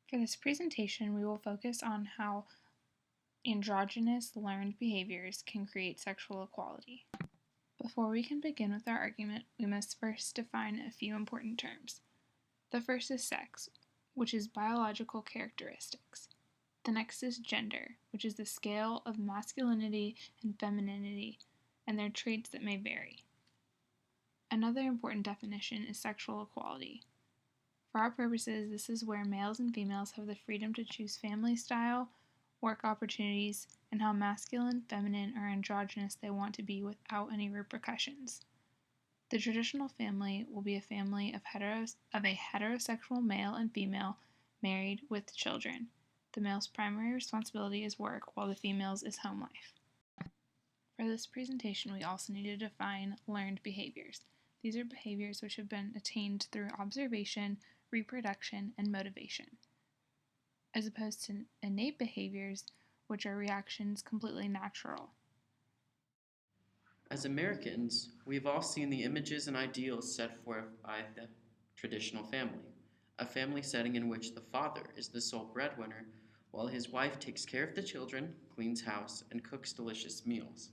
For this presentation, we will focus on how androgynous learned behaviors can create sexual equality. Before we can begin with our argument, we must first define a few important terms. The first is sex, which is biological characteristics. The next is gender, which is the scale of masculinity and femininity and their traits that may vary. Another important definition is sexual equality. For our purposes, this is where males and females have the freedom to choose family style, work opportunities, and how masculine, feminine, or androgynous they want to be without any repercussions. The traditional family will be a family of a heterosexual male and female married with children. The male's primary responsibility is work, while the female's is home life. For this presentation, we also need to define learned behaviors. These are behaviors which have been attained through observation, reproduction, and motivation, as opposed to innate behaviors, which are reactions completely natural. As Americans, we've all seen the images and ideals set forth by the traditional family, a family setting in which the father is the sole breadwinner, while his wife takes care of the children, cleans house, and cooks delicious meals.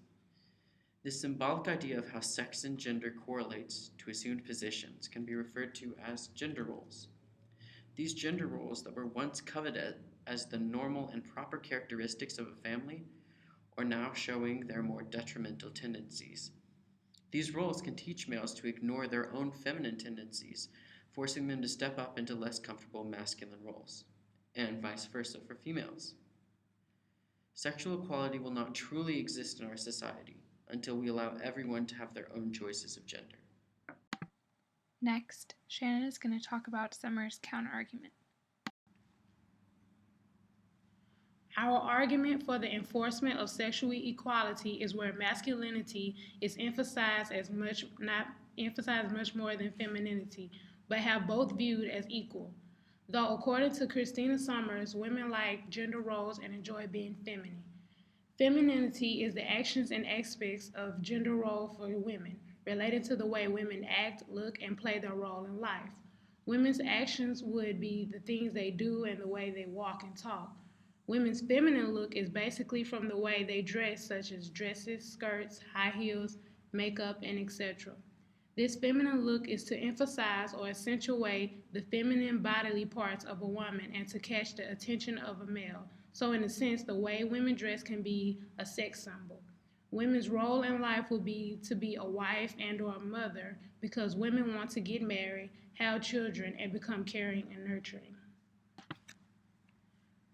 This symbolic idea of how sex and gender correlates to assumed positions can be referred to as gender roles. These gender roles that were once coveted as the normal and proper characteristics of a family are now showing their more detrimental tendencies. These roles can teach males to ignore their own feminine tendencies, forcing them to step up into less comfortable masculine roles, and vice versa for females. Sexual equality will not truly exist in our society until we allow everyone to have their own choices of gender. Next, Shannon is going to talk about Summer's counterargument. Our argument for the enforcement of sexual equality is where masculinity is emphasized much more than femininity, but have both viewed as equal. Though according to Christina Summers, women like gender roles and enjoy being feminine. Femininity is the actions and aspects of gender role for women, related to the way women act, look, and play their role in life. Women's actions would be the things they do and the way they walk and talk. Women's feminine look is basically from the way they dress, such as dresses, skirts, high heels, makeup, and etc. This feminine look is to emphasize or accentuate the feminine bodily parts of a woman and to catch the attention of a male. So in a sense, the way women dress can be a sex symbol. Women's role in life will be to be a wife and or a mother because women want to get married, have children, and become caring and nurturing.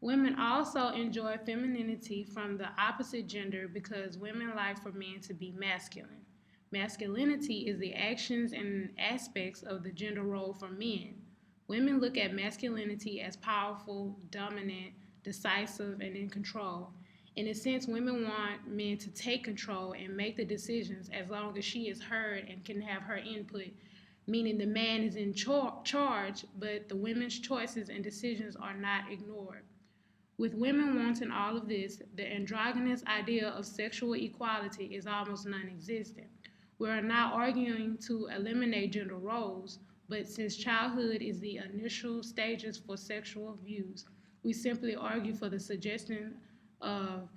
Women also enjoy femininity from the opposite gender because women like for men to be masculine. Masculinity is the actions and aspects of the gender role for men. Women look at masculinity as powerful, dominant, decisive, and in control. In a sense, women want men to take control and make the decisions as long as she is heard and can have her input, meaning the man is in charge, but the women's choices and decisions are not ignored. With women wanting all of this, the androgynous idea of sexual equality is almost non existent. We are not arguing to eliminate gender roles, but since childhood is the initial stages for sexual views, we simply argue for the suggestion of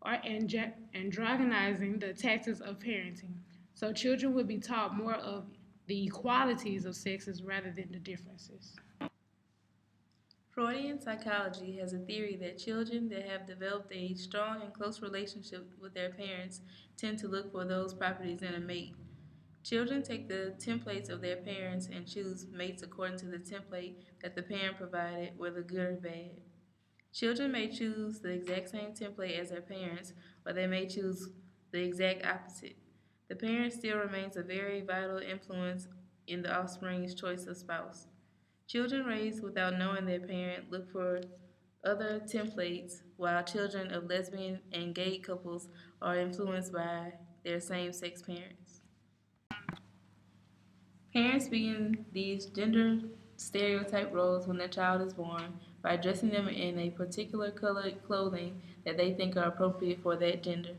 androgenizing the tactics of parenting. So children would be taught more of the equalities of sexes rather than the differences. Freudian psychology has a theory that children that have developed a strong and close relationship with their parents tend to look for those properties in a mate. Children take the templates of their parents and choose mates according to the template that the parent provided, whether good or bad. Children may choose the exact same template as their parents, or they may choose the exact opposite. The parent still remains a very vital influence in the offspring's choice of spouse. Children raised without knowing their parent look for other templates, while children of lesbian and gay couples are influenced by their same-sex parents. Parents begin these gender stereotype roles when their child is born by dressing them in a particular colored clothing that they think are appropriate for that gender.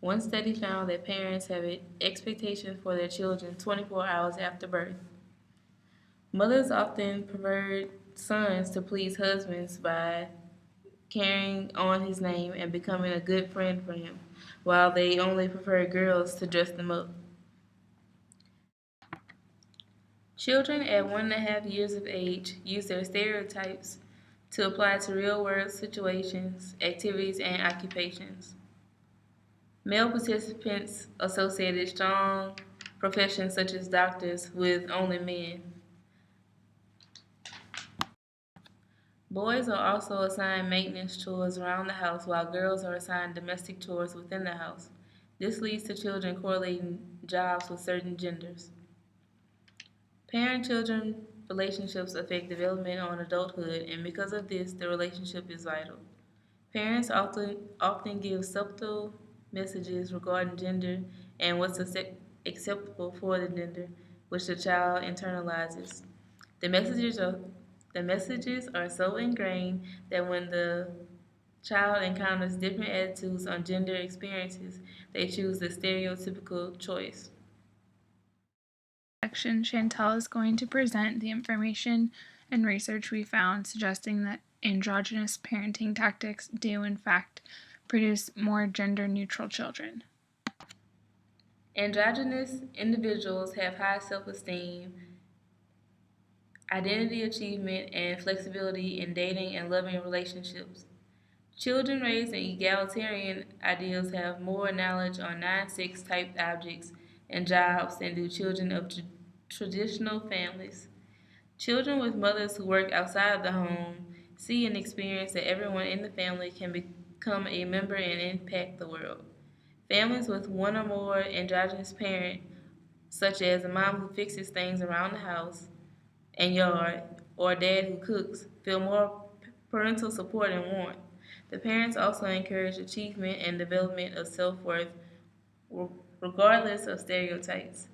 One study found that parents have expectations for their children 24 hours after birth. Mothers often preferred sons to please husbands by carrying on his name and becoming a good friend for him, while they only prefer girls to dress them up. Children at 1.5 years of age use their stereotypes to apply to real world situations, activities, and occupations. Male participants associated strong professions such as doctors with only men. Boys are also assigned maintenance chores around the house while girls are assigned domestic chores within the house. This leads to children correlating jobs with certain genders. Parent-children relationships affect development on adulthood, and because of this, the relationship is vital. Parents often give subtle messages regarding gender and what's acceptable for the gender, which the child internalizes. The messages are the messages are so ingrained that when the child encounters different attitudes on gender experiences, they choose the stereotypical choice. Section, Chantel is going to present the information and research we found suggesting that androgynous parenting tactics do, in fact, produce more gender-neutral children. Androgynous individuals have high self esteem, identity achievement, and flexibility in dating and loving relationships. Children raised in egalitarian ideals have more knowledge on non sex type objects and jobs than do children of traditional families. Children with mothers who work outside the home see and experience that everyone in the family can become a member and impact the world. Families with one or more androgynous parents, such as a mom who fixes things around the house and yard, or a dad who cooks, feel more parental support and warmth. The parents also encourage achievement and development of self worth, regardless of stereotypes.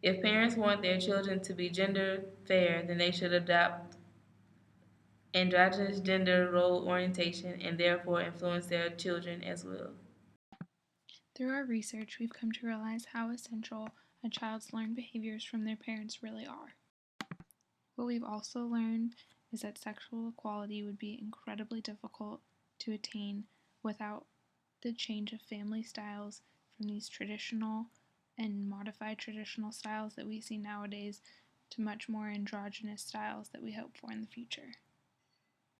If parents want their children to be gender fair, then they should adopt androgynous gender role orientation and therefore influence their children as well. Through our research, we've come to realize how essential a child's learned behaviors from their parents really are. What we've also learned is that sexual equality would be incredibly difficult to attain without the change of family styles from these traditional and modified traditional styles that we see nowadays to much more androgynous styles that we hope for in the future.